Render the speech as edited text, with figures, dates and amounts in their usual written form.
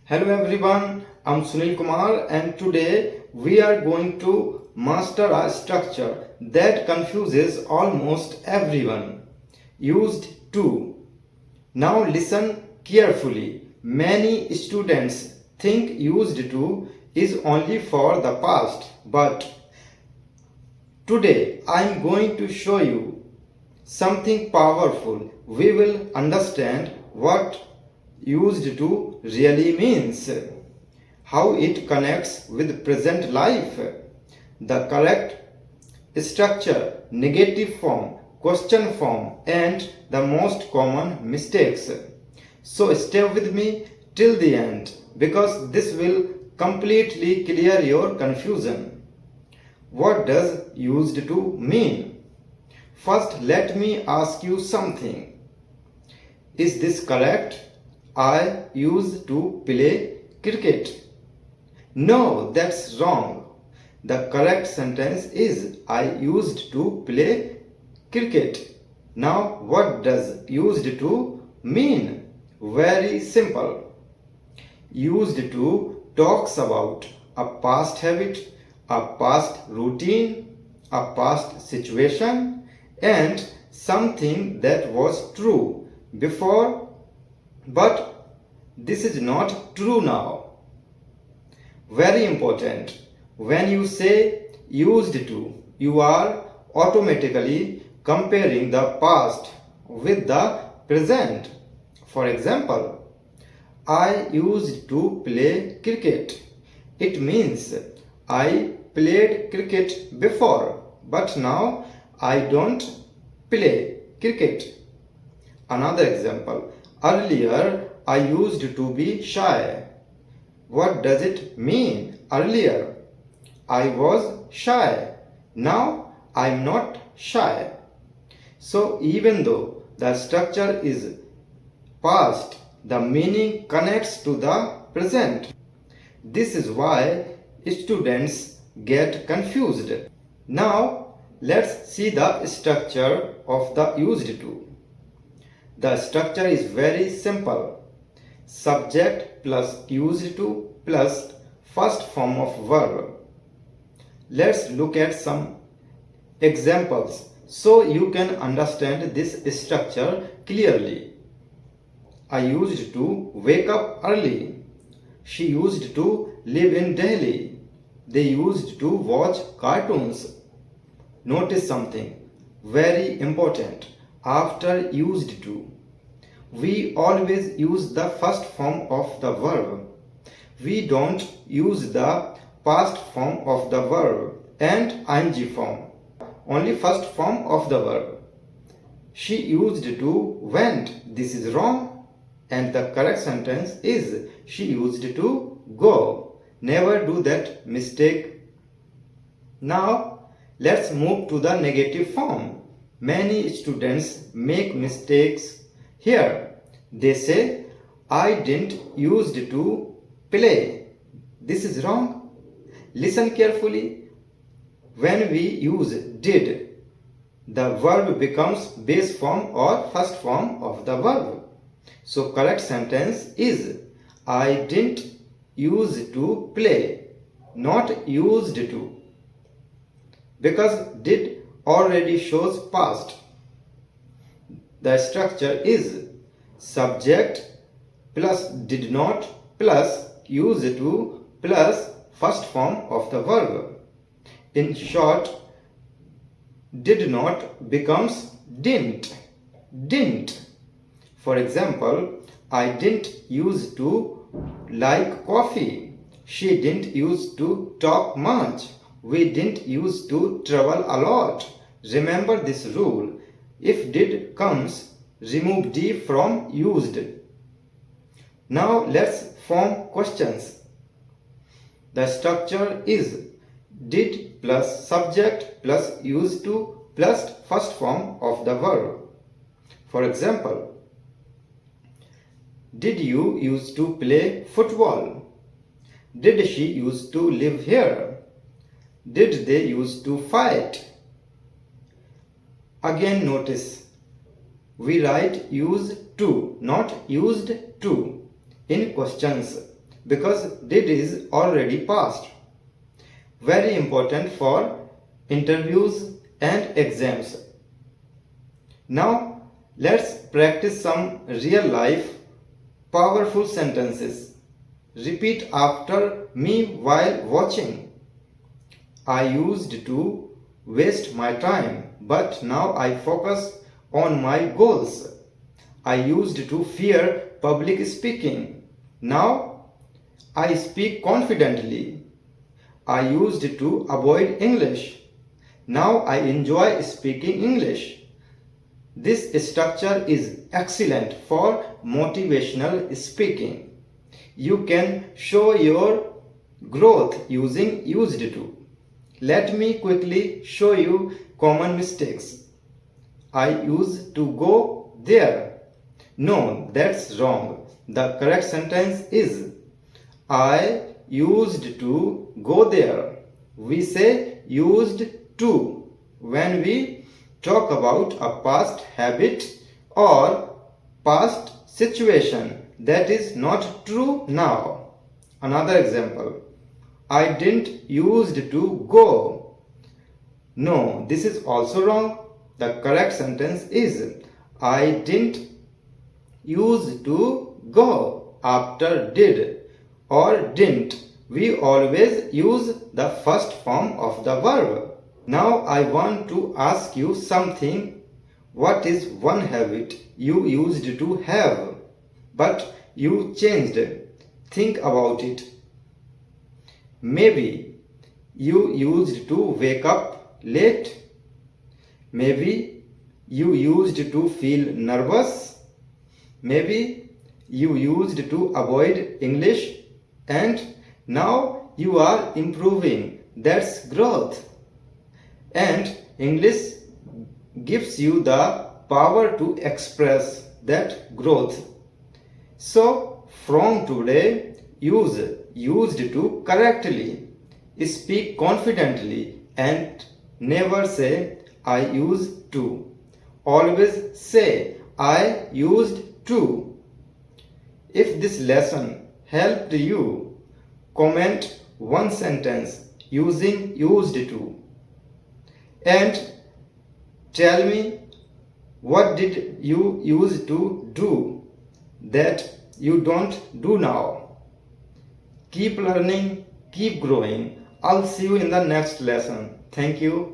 Hello everyone, I'm Sunil Kumar and today we are going to master a structure that confuses almost everyone. Used to. Now listen carefully. Many students think used to is only for the past, but today I'm going to show you something powerful. We will understand what used to really means, how it connects with present life, the correct structure, negative form, question form, and the most common mistakes. So stay with me till the end because this will completely clear your confusion. What does used to mean? First, let me ask you something. Is this correct? I used to play cricket. No, that's wrong. The correct sentence is I used to play cricket. Now, what does used to mean? Very simple. Used to talks about a past habit, a past routine, a past situation, and something that was true before, but this is not true now. Very important. When you say used to, you are automatically comparing the past with the present. For example, I used to play cricket. It means I played cricket before, but now I don't play cricket. Another example. Earlier, I used to be shy. What does it mean? Earlier, I was shy. Now, I'm not shy. So, even though the structure is past, the meaning connects to the present. This is why students get confused. Now, let's see the structure of the used to. The structure is very simple. Subject plus used to plus first form of verb. Let's look at some examples so you can understand this structure clearly. I used to wake up early. She used to live in Delhi. They used to watch cartoons. Notice something very important. After used to, we always use the first form of the verb. We don't use the past form of the verb and ing form. Only first form of the verb. She used to went. This is wrong. And the correct sentence is she used to go. Never do that mistake. Now, let's move to the negative form. Many students make mistakes here. They say, I didn't used to play. This is wrong. Listen carefully. When we use did, the verb becomes base form or first form of the verb. So correct sentence is I didn't use to play, not used to. Because did already shows past. The structure is subject plus did not plus used to plus first form of the verb. In short, did not becomes didn't. Didn't. For example, I didn't used to like coffee. She didn't used to talk much. We didn't used to travel a lot. Remember this rule. If did comes, remove D from used. Now let's form questions. The structure is did plus subject plus used to plus first form of the verb. For example, did you used to play football? Did she used to live here? Did they used to fight? Again notice, we write used to, not used to in questions. because did is already past. Very important for interviews and exams. Now let's practice some real life powerful sentences. Repeat after me while watching. I used to waste my time, but now I focus on my goals. I used to fear public speaking. Now I speak confidently. I used to avoid English. Now I enjoy speaking English. This structure is excellent for motivational speaking. You can show your growth using used to. Let me quickly show you common mistakes. I used to go there. No, that's wrong. The correct sentence is I used to go there. We say used to when we talk about a past habit or past situation that is not true now. Another example. I didn't used to go. No, this is also wrong. The correct sentence is I didn't used to go after did or didn't. We always use the first form of the verb. Now I want to ask you something. What is one habit you used to have but you changed? Think about it. Maybe you used to wake up late. Maybe you used to feel nervous. Maybe you used to avoid English and now you are improving. That's growth. And English gives you the power to express that growth. So from today, use used to correctly, speak confidently, and never say I used to. Always say I used to. If this lesson helped you, comment one sentence using used to. And tell me what did you used to do that you don't do now. Keep learning, keep growing. I'll see you in the next lesson. Thank you.